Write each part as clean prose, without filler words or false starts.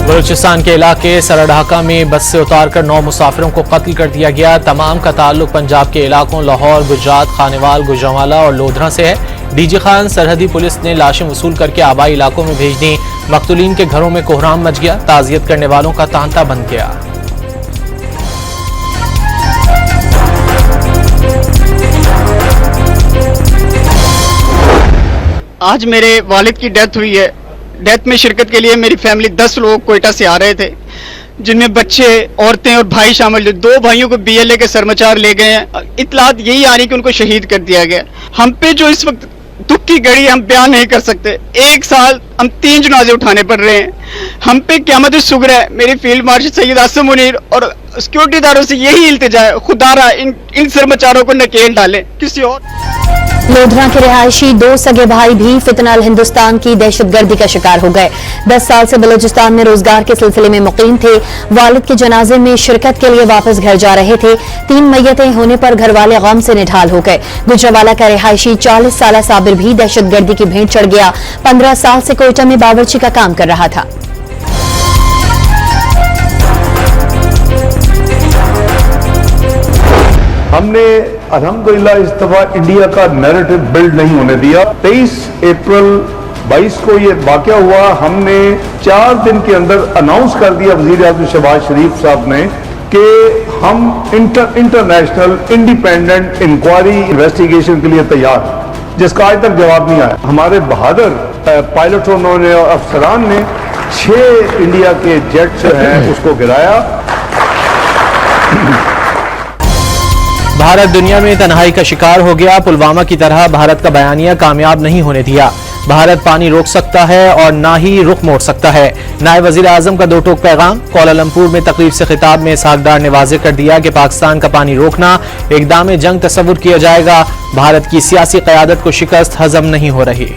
बलूचिस्तान के इलाके सरढाका में बस से उतारकर 9 मुसाफिरों को कत्ल कर दिया गया। तमाम का ताल्लुक पंजाब के इलाकों लाहौर, गुजरात, खानेवाल, गुजरांवाला और लोधरा से है। डीजी खान सरहदी पुलिस ने लाशें वसूल करके आबाई इलाकों में भेज दी। मकतूलीन के घरों में कोहराम मच गया। ताजियत करने वालों का तांता बंद गया। आज मेरे वालिद की डेथ हुई है। डेथ में शिरकत के लिए मेरी फैमिली 10 लोग कोयटा से आ रहे थे, जिनमें बच्चे, औरतें और भाई शामिल थे। 2 भाइयों को BLA के सरमचार ले गए हैं। इतलात यही आ रही कि उनको शहीद कर दिया गया। हम पे जो इस वक्त दुख की घड़ी हम बयान नहीं कर सकते। 1 साल हम 3 जनाजे उठाने पड़ रहे हैं। हम पे क़यामत सुगर है। मेरी फील्ड मार्शल सैयद आसिम मुनीर और सिक्योरिटी दारों से यही इल्तिजा है, खुदारा इन सरमचारों को नकेल डाले किसी और। लोधरा के रिहायशी 2 सगे भाई भी फितनल हिंदुस्तान की दहशतगर्दी का शिकार हो गए। 10 साल से बलूचिस्तान में रोजगार के सिलसिले में मुकीम थे। वालिद के जनाजे में शिरकत के लिए वापस घर जा रहे थे। 3 मैयतें होने पर घर वाले गम से निढाल हो गए। गुजरांवाला का रिहायशी 40 साल साबिर भी दहशतगर्दी की भेंट चढ़ गया। 15 साल से कोयटा में बावर्ची का काम कर रहा था। हमने अल्हम्दुलिल्लाह इस दफा इंडिया का नैरेटिव बिल्ड नहीं होने दिया। 23 अप्रैल 22 को ये वाकया हुआ। हमने 4 दिन के अंदर अनाउंस कर दिया वज़ीर आज़म शहबाज शरीफ साहब ने कि हम इंटरनेशनल इंडिपेंडेंट इंक्वायरी इन्वेस्टिगेशन के लिए तैयार हैं, जिसका आज तक जवाब नहीं आया। हमारे बहादुर पायलटों ने और अफसरान ने 6 इंडिया के जेट जो हैं उसको गिराया। भारत दुनिया में तन्हाई का शिकार हो गया। पुलवामा की तरह भारत का बयानिया कामयाब नहीं होने दिया। भारत पानी रोक सकता है और ना ही रुख मोड़ सकता है। नायब वजीर आजम का 2 टोक पैगाम। कुआलालंपुर में तकरीब से खिताब में इसहाक डार ने वाज़ेह कर दिया कि पाकिस्तान का पानी रोकना इक़दाम जंग तस्वुर किया जाएगा। भारत की सियासी क़यादत को शिकस्त हजम नहीं हो रही।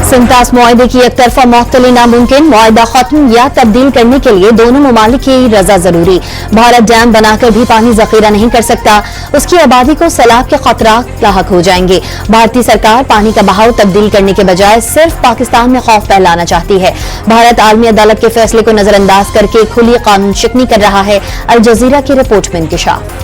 सिंतास मुआहदे की एक तरफा मुअत्तली नामुमकिन। मुआहदा खत्म या तब्दील करने के लिए दोनों ममालिक की रजा जरूरी। भारत डैम बनाकर भी पानी जखीरा नहीं कर सकता। उसकी आबादी को सैलाब के खतरात लाहक हो जाएंगे। भारतीय सरकार पानी का बहाव तब्दील करने के बजाय सिर्फ पाकिस्तान में खौफ फैलाना चाहती है। भारत आलमी अदालत के फैसले को नजरअंदाज करके खुली कानून शिकनी कर रहा है। अल जजीरा की रिपोर्ट में इंकशाफ।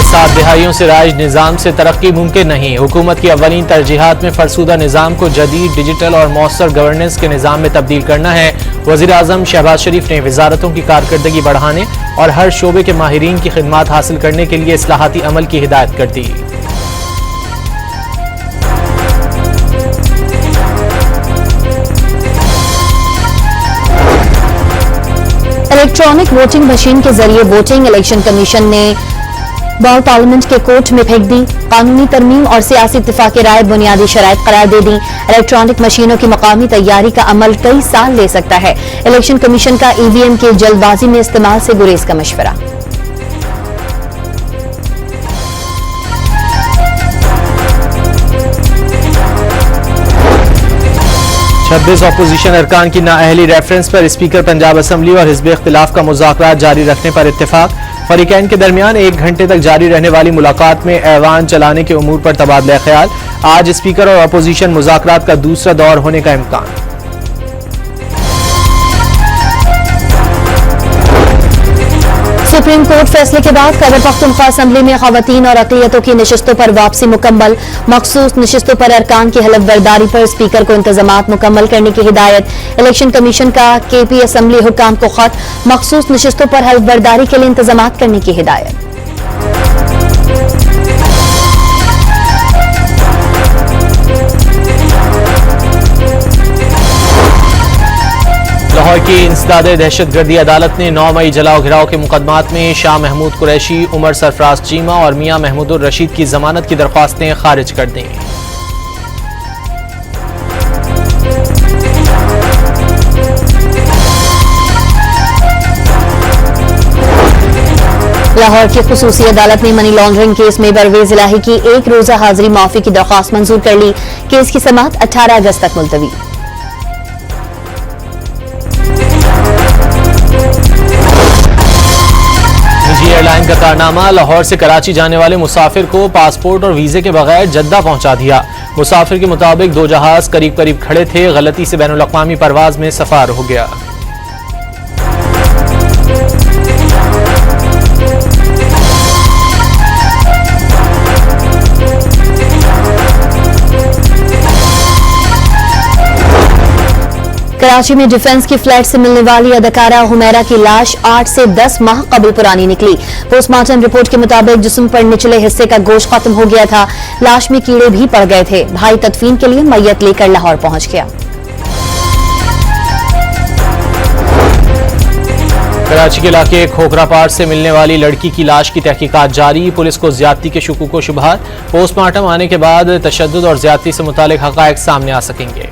7 दहाइयों से राज निज़ाम से तरक्की मुमकिन नहीं। हुकूमत की अव्वलीन तरजीहात में फरसूदा निज़ाम को जदीद, डिजिटल और मौसर गवर्नेंस के निज़ाम में तब्दील करना है। वज़ीर आज़म शहबाज शरीफ ने वजारतों की कारकर्दगी बढ़ाने और हर शोबे के माहिरीन की खिदमात हासिल करने के लिए इस्लाहाती अमल की हिदायत कर दी। इलेक्ट्रॉनिक वोटिंग मशीन के जरिए वोटिंग। इलेक्शन कमीशन ने बॉल पार्लियामेंट के कोर्ट में फेंक दी। कानूनी तरमीम और सियासी इत्तिफाक राय बुनियादी शराइत करार दे दी। इलेक्ट्रॉनिक मशीनों की मकामी तैयारी का अमल कई साल ले सकता है। इलेक्शन कमीशन का EVM के जल्दबाजी में इस्तेमाल से गुरेज का मशवरा। छब्बीस अपोजिशन अरकान की नाअहली रेफरेंस पर स्पीकर पंजाब असम्बली और हिज़्ब इख्तिलाफ का मुज़ाकरात जारी रखने पर इत्तेफाक। फरीकैन के दरमियान 1 घंटे तक जारी रहने वाली मुलाकात में ऐवान चलाने के उमूर पर तबादला ख्याल। आज स्पीकर और अपोजिशन मुज़ाकरात का दूसरा दौर होने का इम्कान। सुप्रीम कोर्ट फैसले के बाद खैबर पख्तूनख्वा असम्बली में खवातीन और अक़लियतों की नशिस्तों पर वापसी मुकम्मल। मखसूस नशिस्तों पर अरकान की हलफबरदारी पर स्पीकर को इंतजामात मुकम्मल करने की हिदायत। इलेक्शन कमीशन का KP असम्बली हुक्काम को खत। मखसूस नशिस्तों पर हलफबरदारी के लिए इंतजामात करने की हिदायत। लाहौर की इंसदाद दहशतगर्दी अदालत ने 9 मई जलाओ घिराव के मुकदमात में शाह महमूद कुरैशी, उमर सरफराज चीमा और मियां महमूदुर रशीद की जमानत की दरख्वास्तें खारिज कर दी। लाहौर की खुसूसी अदालत ने मनी लॉन्ड्रिंग केस में परवेज इलाही की 1 रोजा हाजिरी माफी की दरख्वास्त मंजूर कर ली। केस की समाअत 18 अगस्त तक मुलतवी। एयरलाइन का कारनामा, लाहौर से कराची जाने वाले मुसाफिर को पासपोर्ट और वीजे के बगैर जद्दा पहुंचा दिया। मुसाफिर के मुताबिक दो जहाज करीब करीब खड़े थे, गलती से बैनुल अक़वामी परवाज में सफार हो गया। कराची में डिफेंस की फ्लैट से मिलने वाली अदाकारा हुमैरा की लाश 8 से 10 माह कबल पुरानी निकली। पोस्टमार्टम रिपोर्ट के मुताबिक जिस्म पर निचले हिस्से का गोश्त खत्म हो गया था, लाश में कीड़े भी पड़ गए थे। भाई तदफीन के लिए मैयत लेकर लाहौर पहुंच गया। कराची के इलाके खोखरापाट से मिलने वाली लड़की की लाश की तहकीकात जारी, पुलिस को ज्यादती के शुकूक व शुबहात। पोस्टमार्टम आने के बाद तशद्दुद और ज्यादती से मुतालिक हक़ाइक़ सामने आ सकेंगे।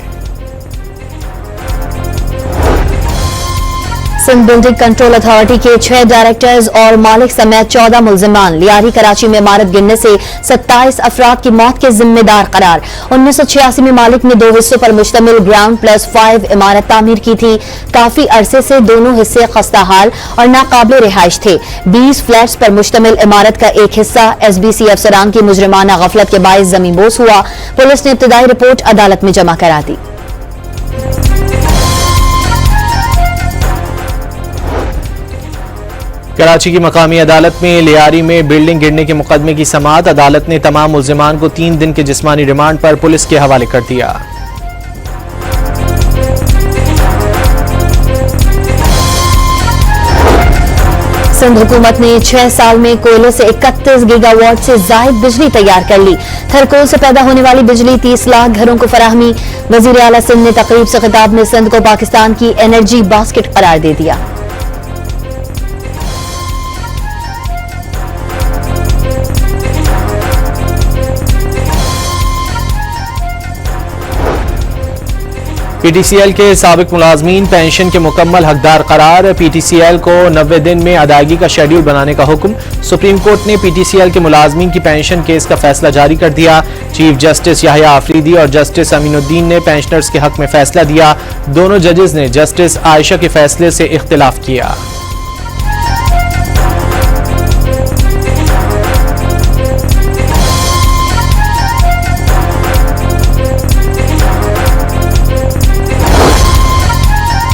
सिंध बिल्डिंग कंट्रोल अथॉरिटी के 6 डायरेक्टर्स और मालिक समेत 14 मुल्जिमान लियारी कराची में इमारत गिरने से 27 अफराद की मौत के जिम्मेदार करार। 1986 में मालिक ने 2 हिस्सों पर मुश्तमिल ग्राउंड प्लस 5 इमारत तामीर की थी। काफी अरसे से दोनों हिस्से खस्ताहाल और नाकाबिल रिहाइश थे। 20 फ्लैट्स पर मुश्तमिल इमारत का एक हिस्सा SBC अफसरान की मुजरिमाना गफलत के बायस जमींबोस हुआ। पुलिस ने इब्तिदाई रिपोर्ट अदालत में जमा करा दी। कराची की मकामी अदालत में लियारी में बिल्डिंग गिरने के मुकदमे की समाअत। अदालत ने तमाम मुल्जिमान को 3 दिन के जिस्मानी रिमांड पर पुलिस के हवाले कर दिया। सिंध हुकूमत ने 6 साल में कोयले से 31 गीगावाट से जायद बिजली तैयार कर ली। थरकोल से पैदा होने वाली बिजली 30 लाख घरों को फराहमी। वजीर आला सिंध ने तकरीब से खिताब में सिंध को पाकिस्तान की एनर्जी बास्केट करार दे दिया। PTCL के साबिक मुलाजमीन पेंशन के मुकम्मल हकदार करार। PTCL को 90 दिन में अदायगी का शेड्यूल बनाने का हुक्म। सुप्रीम कोर्ट ने PTCL के मुलाजमीन की पेंशन केस का फैसला जारी कर दिया। चीफ जस्टिस याहिया आफरीदी और जस्टिस अमीनुद्दीन ने पेंशनर्स के हक में फैसला दिया। दोनों जजेस ने जस्टिस आयशा के फैसले से इख्तिलाफ किया।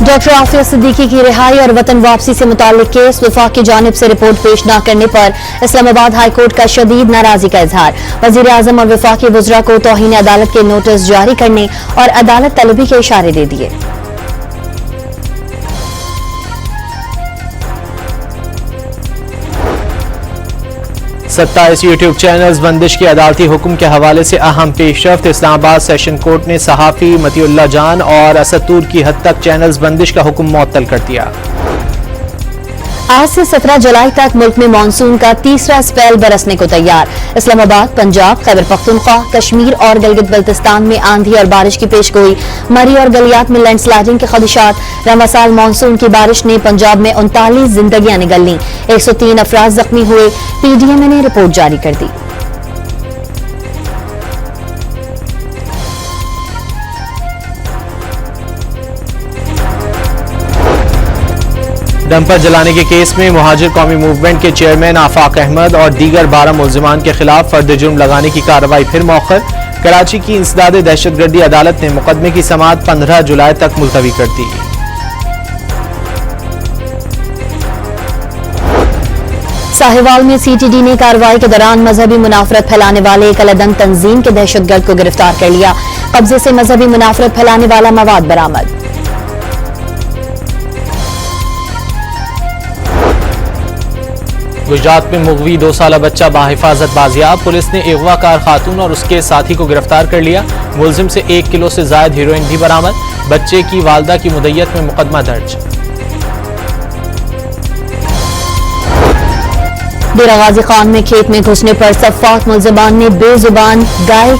डॉक्टर आफिया सिद्दीकी की रिहाई और वतन वापसी से मुताल्लिक केस वफाक की जानिब से रिपोर्ट पेश न करने पर इस्लामाबाद हाई कोर्ट का शदीद नाराजगी का इजहार। वजीर आजम और वफाकी वज़रा को तौहीन अदालत के नोटिस जारी करने और अदालत तलबी के इशारे दे दिए। सत्ताईस यूट्यूब चैनल्स बंदिश के अदालती हुक्म के हवाले से अहम पेशरफ्त। इस्लामाबाद सेशन कोर्ट ने सहाफ़ी मतीउल्लाह जान और असदूर की हद तक चैनल्स बंदिश का हुक्म मुअत्तल कर दिया। आज से 17 जुलाई तक मुल्क में मानसून का तीसरा स्पेल बरसने को तैयार। इस्लामाबाद, पंजाब, खैबर पख्तूनख्वा, कश्मीर और गिलगित बल्तिस्तान में आंधी और बारिश की पेशगोई। मरी और गलियात में लैंडस्लाइडिंग के खदशात। रवां साल मानसून की बारिश ने पंजाब में 39 जिंदगियां निगल लीं। 103 अफराद जख्मी हुए। PDMA ने रिपोर्ट जारी कर दी। डंपर जलाने के केस में मुहाजिर कौमी मूवमेंट के चेयरमैन आफाक अहमद और दीगर 12 मुल्जिमान के खिलाफ फर्द जुर्म लगाने की कार्रवाई फिर मौखर। कराची की इंसदाद दहशतगर्दी अदालत ने मुकदमे की समाअत 15 जुलाई तक मुलतवी कर दी। साहिवाल में CTD ने कार्रवाई के दौरान मजहबी मुनाफरत फैलाने वाले एक अलदंग तंजीम के दहशतगर्द को गिरफ्तार कर लिया। कब्जे से मजहबी मुनाफरत फैलाने वाला मवाद बरामद। गुजरात में मुगवी 2 साला बच्चा बाहिफाजत बाजियाब। पुलिस ने अगवाकार खातून और उसके साथी को गिरफ्तार कर लिया। मुलजिम से 1 किलो से जायद हीरोइन भी बरामद। बच्चे की वालदा की मुद्दत में मुकदमा दर्ज। डेरा गाजी खान में खेत में घुसने पर सफ्फाक मुल्जिमान ने बेजुबान गाय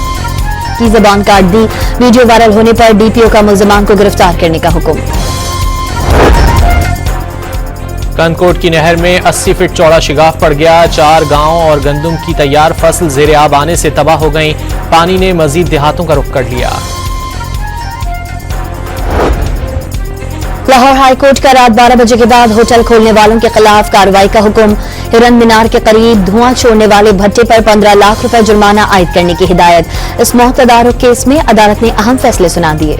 की जबान काट दी। वीडियो वायरल होने पर DPO का मुल्जिमान को गिरफ्तार करने का हुक्म। कनकोट की नहर में 80 फीट चौड़ा शिगाफ पड़ गया। 4 गांव और गंदुम की तैयार फसल जेर आब आने से तबाह हो गई। पानी ने मजीद देहातों का रुख कर लिया। लाहौर हाईकोर्ट का रात 12 बजे के बाद होटल खोलने वालों के खिलाफ कार्रवाई का हुक्म। हिरन मीनार के करीब धुआं छोड़ने वाले भट्टे पर 15 लाख रुपए जुर्माना आयद करने की हिदायत। इस मौत तदारुक केस में अदालत ने अहम फैसले सुना दिए।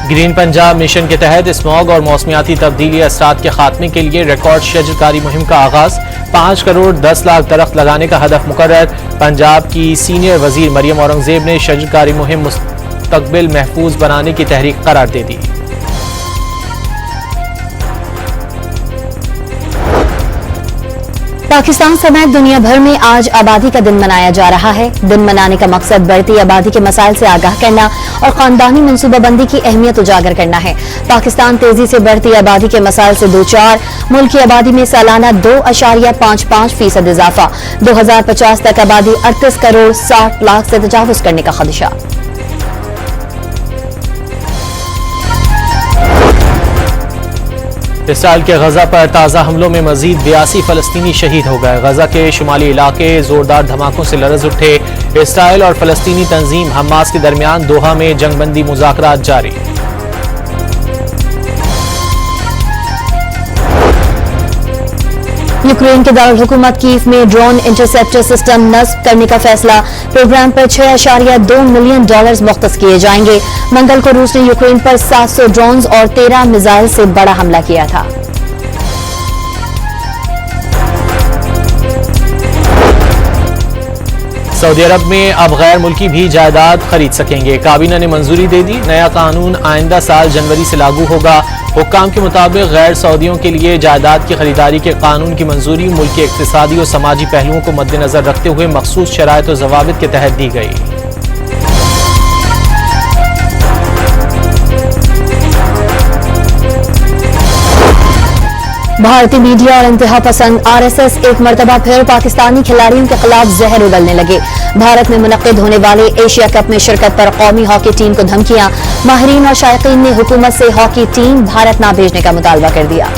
ग्रीन पंजाब मिशन के तहत स्मॉग और मौसमियाती तब्दीली असरात के खात्मे के लिए रिकॉर्ड शजरकारी मुहिम का आगाज। 5 करोड़ 10 लाख दरख्त लगाने का हदफ मुकर्रर। पंजाब की सीनियर वजीर मरियम औरंगजेब ने शजरकारी मुहिम मुस्तकबिल महफूज बनाने की तहरीक करार दे दी। पाकिस्तान समेत दुनिया भर में आज आबादी का दिन मनाया जा रहा है। दिन मनाने का मकसद बढ़ती आबादी के मसाइल से आगाह करना और खानदानी मनसूबाबंदी की अहमियत उजागर करना है। पाकिस्तान तेजी से बढ़ती आबादी के मसाइल से दो चार। मुल्क की आबादी में सालाना 2.55% इजाफा। 2050 तक आबादी 38 करोड़ 60 लाख से तजावुज करने का खदशा। इसराइल के गजा पर ताज़ा हमलों में मजीद 82 फलस्तीनी शहीद हो गए। गजा के शुमाली इलाके जोरदार धमाकों से लरज उठे। इसराइल और फलस्तीनी तंजीम हमास के दरमियान दोहा में जंगबंदी मुज़ाकरात जारी। यूक्रेन के दारुल हुकूमत कीव में ड्रोन इंटरसेप्टर सिस्टम नस्ब करने का फैसला। प्रोग्राम पर $6.2 मिलियन मुख्तस किए जाएंगे। मंगल को रूस ने यूक्रेन पर 700 ड्रोन और 13 मिसाइल से बड़ा हमला किया था। सऊदी अरब में अब गैर मुल्की भी जायदाद खरीद सकेंगे। काबीना ने मंजूरी दे दी। नया कानून आइंदा साल जनवरी से लागू होगा। हुक्काम के मुताबिक गैर सऊदियों के लिए जायदाद की खरीदारी के कानून की मंजूरी मुल्क के इक्तिसादी और समाजी पहलुओं को मद्देनजर रखते हुए मखसूस शराइत और जवाबित के तहत दी गई। भारतीय मीडिया और इंतहा पसंद RSS एक मरतबा फिर पाकिस्तानी खिलाड़ियों के खिलाफ जहर उगलने लगे। भारत में मुनक्किद होने वाले एशिया कप में शिरकत पर कौमी हॉकी टीम को धमकियां। माहिरीन और शायकीन ने हुकूमत से हॉकी टीम भारत न भेजने का मुतालबा कर दिया।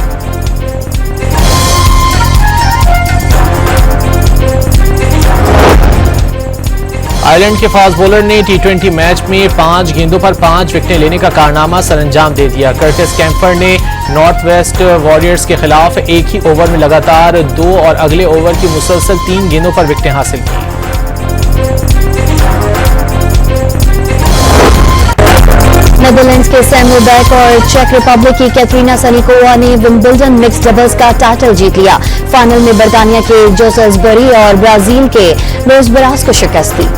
आयरलैंड के फास्ट बॉलर ने T20 मैच में 5 गेंदों पर 5 विकेटें लेने का कारनामा सरअंजाम दे दिया। कर्टिस कैम्पर ने नॉर्थ वेस्ट वॉरियर्स के खिलाफ एक ही ओवर में लगातार 2 और अगले ओवर की मुसलसल 3 गेंदों पर विकेटें हासिल की। नेदरलैंड्स के सैमुअल बेक और चेक रिपब्लिक की कैटरीना सनिकोवा ने विंबलडन मिक्स्ड डबल्स का टाइटल जीत लिया। फाइनल में बर्तानिया के जोसेल्सबरी और ब्राजील के लुइस बरास को शिकस्त दी।